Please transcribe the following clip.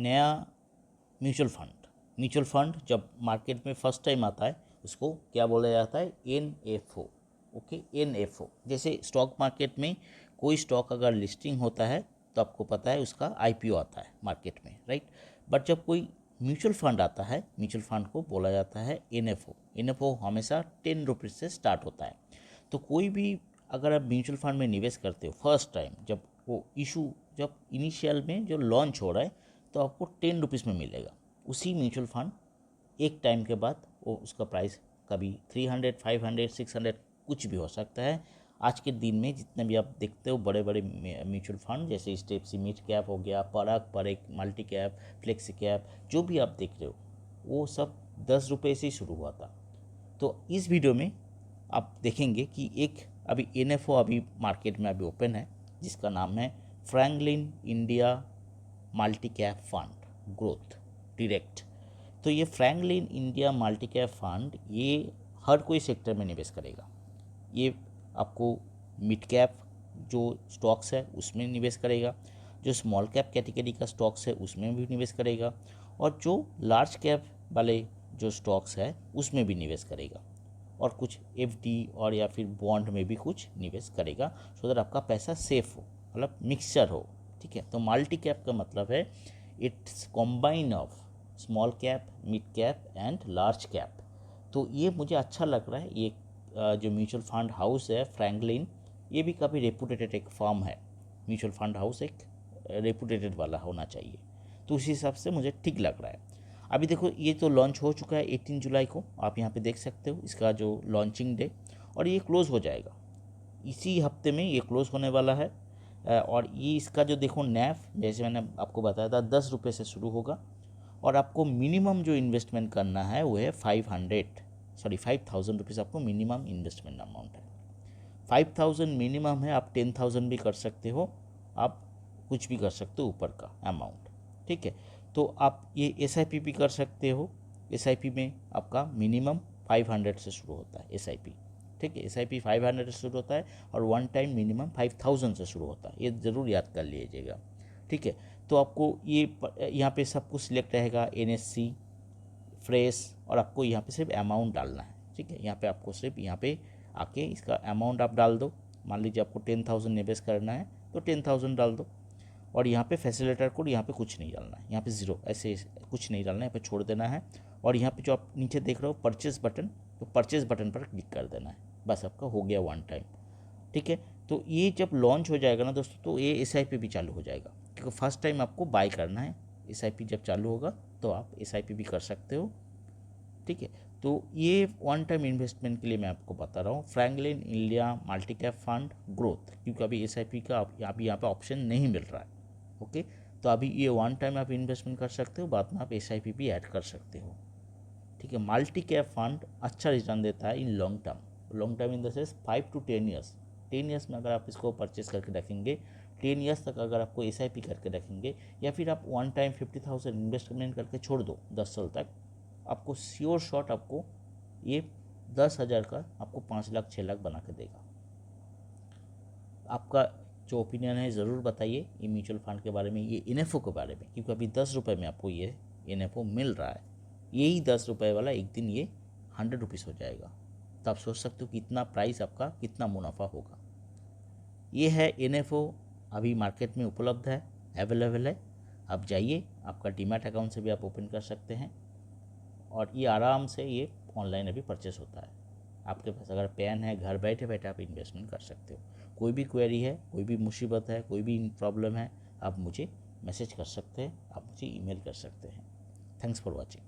नया mutual fund जब market में फर्स्ट टाइम आता है उसको क्या बोला जाता है, NFO। Okay, NFO। जैसे स्टॉक मार्केट में कोई स्टॉक अगर लिस्टिंग होता है तो आपको पता है उसका IPO आता है मार्केट में, राइट। बट जब कोई म्यूचुअल फंड आता है, म्यूचुअल फंड को बोला जाता है NFO। NFO हमेशा 10 रुपीज़ से स्टार्ट होता है। तो कोई भी अगर आप म्यूचुअल फंड में निवेश करते हो फर्स्ट टाइम, जब वो इशू, जब इनिशियल में जो लॉन्च हो रहा है, तो आपको 10 रुपीज़ में मिलेगा। उसी म्यूचुअल फंड एक टाइम के बाद वो उसका प्राइस कभी 300, 500, 600 कुछ भी हो सकता है। आज के दिन में जितने भी आप देखते हो बड़े बड़े म्यूचुअल फंड, जैसे स्टेप्सी मिड कैप हो गया, पराग, परेग, मल्टी कैप, फ्लेक्सी कैप, जो भी आप देख रहे हो वो सब 10 रुपये से ही शुरू हुआ था। तो इस वीडियो में आप देखेंगे कि एक अभी NFO अभी मार्केट में अभी ओपन है, जिसका नाम है Franklin India multi cap fund growth direct. तो ये Franklin India multi cap fund ये हर कोई सेक्टर में निवेश करेगा। ये आपको मिड कैप जो स्टॉक्स है उसमें निवेश करेगा, जो स्मॉल कैप कैटेगरी का स्टॉक्स है उसमें भी निवेश करेगा, और जो लार्ज कैप वाले जो स्टॉक्स है उसमें भी निवेश करेगा, और कुछ FD और या फिर बॉन्ड में भी कुछ निवेश करेगा, सो दैट आपका पैसा सेफ हो, मतलब मिक्सचर हो। ठीक है, तो मल्टी कैप का मतलब है it's combine of small cap, mid cap and large cap. तो ये मुझे अच्छा लग रहा है। ये जो म्यूचुअल फंड हाउस है फ्रैंकलिन, ये भी काफ़ी रेपुटेटेड एक फर्म है। म्यूचुअल फंड हाउस एक रेपुटेटेड वाला होना चाहिए, तो उस हिसाब से मुझे ठीक लग रहा है। अभी देखो ये तो लॉन्च हो चुका है 18 जुलाई को, आप यहाँ पे देख सकते हो इसका जो लॉन्चिंग डे, और ये क्लोज़ हो जाएगा इसी हफ्ते में, ये क्लोज़ होने वाला है। और ये इसका जो देखो नैफ, जैसे मैंने आपको बताया था 10 रुपये से शुरू होगा, और आपको मिनिमम जो इन्वेस्टमेंट करना है वो है 5,000 रुपीज़ आपको मिनिमम इन्वेस्टमेंट अमाउंट है। 5,000 मिनिमम है, आप 10,000 भी कर सकते हो, आप कुछ भी कर सकते हो ऊपर का अमाउंट। ठीक है, तो आप ये SIP भी कर सकते हो। SIP में आपका मिनिमम 500 से शुरू होता है SIP। ठीक है, SIP 500 से शुरू होता है और वन टाइम मिनिमम 5,000 से शुरू होता है, ये ज़रूर याद कर लीजिएगा। ठीक है, तो आपको ये यहाँ पे सब कुछ सिलेक्ट रहेगा, NSE, फ्रेश, और आपको यहाँ पे सिर्फ अमाउंट डालना है। ठीक है, यहाँ पे आपको सिर्फ यहाँ पे आके इसका अमाउंट आप डाल दो। मान लीजिए आपको 10,000 निवेश करना है तो 10,000 डाल दो, और यहाँ पे फैसिलिटेटर कोड यहाँ पे कुछ नहीं डालना है, यहाँ पे ज़ीरो, ऐसे कुछ नहीं डालना है, यहाँ पे छोड़ देना है। और यहाँ पे जो आप नीचे देख रहे हो परचेज बटन, तो परचेज बटन पर क्लिक कर देना है, बस आपका हो गया वन टाइम। ठीक है, तो ये जब लॉन्च हो जाएगा ना दोस्तों, तो ये SIP भी चालू हो जाएगा, क्योंकि फर्स्ट टाइम आपको बाय करना है। SIP जब चालू होगा तो आप SIP भी कर सकते हो। ठीक है, तो ये वन टाइम इन्वेस्टमेंट के लिए मैं आपको बता रहा हूँ Franklin India multi cap fund growth, क्योंकि अभी SIP का अभी यहाँ पे ऑप्शन नहीं मिल रहा है। ओके, तो अभी ये वन टाइम आप इन्वेस्टमेंट कर सकते हो, बाद में आप SIP भी ऐड कर सकते हो। ठीक है, मल्टी कैप फंड अच्छा रिटर्न देता है in long term. Long term in the sense 5 to 10 years. 10 years में अगर आप इसको परचेस करके रखेंगे, 10 ईयर्स तक अगर आपको SIP करके रखेंगे, या फिर आप वन टाइम 50,000 इन्वेस्टमेंट करके छोड़ दो 10 साल तक, आपको श्योर शॉट आपको ये 10,000 का आपको 5 लाख 6 लाख बना के देगा। आपका जो ओपिनियन है ज़रूर बताइए ये म्यूचुअल फंड के बारे में, ये NFO के बारे में, क्योंकि अभी 10 रुपये में आपको ये NFO मिल रहा है। यही 10 रुपये वाला एक दिन ये 100 रुपीज़ हो जाएगा, तो आप सोच सकते हो कितना प्राइस आपका कितना मुनाफा होगा। ये है NFO, अभी मार्केट में उपलब्ध है, अवेलेबल है। आप जाइए, आपका डीमैट अकाउंट से भी आप ओपन कर सकते हैं, और ये आराम से ये ऑनलाइन अभी परचेस होता है। आपके पास अगर पैन है, घर बैठे बैठे आप इन्वेस्टमेंट कर सकते हो। कोई भी क्वेरी है, कोई भी मुसीबत है, कोई भी प्रॉब्लम है, आप मुझे मैसेज कर सकते हैं, आप मुझे ईमेल कर सकते हैं। Thanks for watching.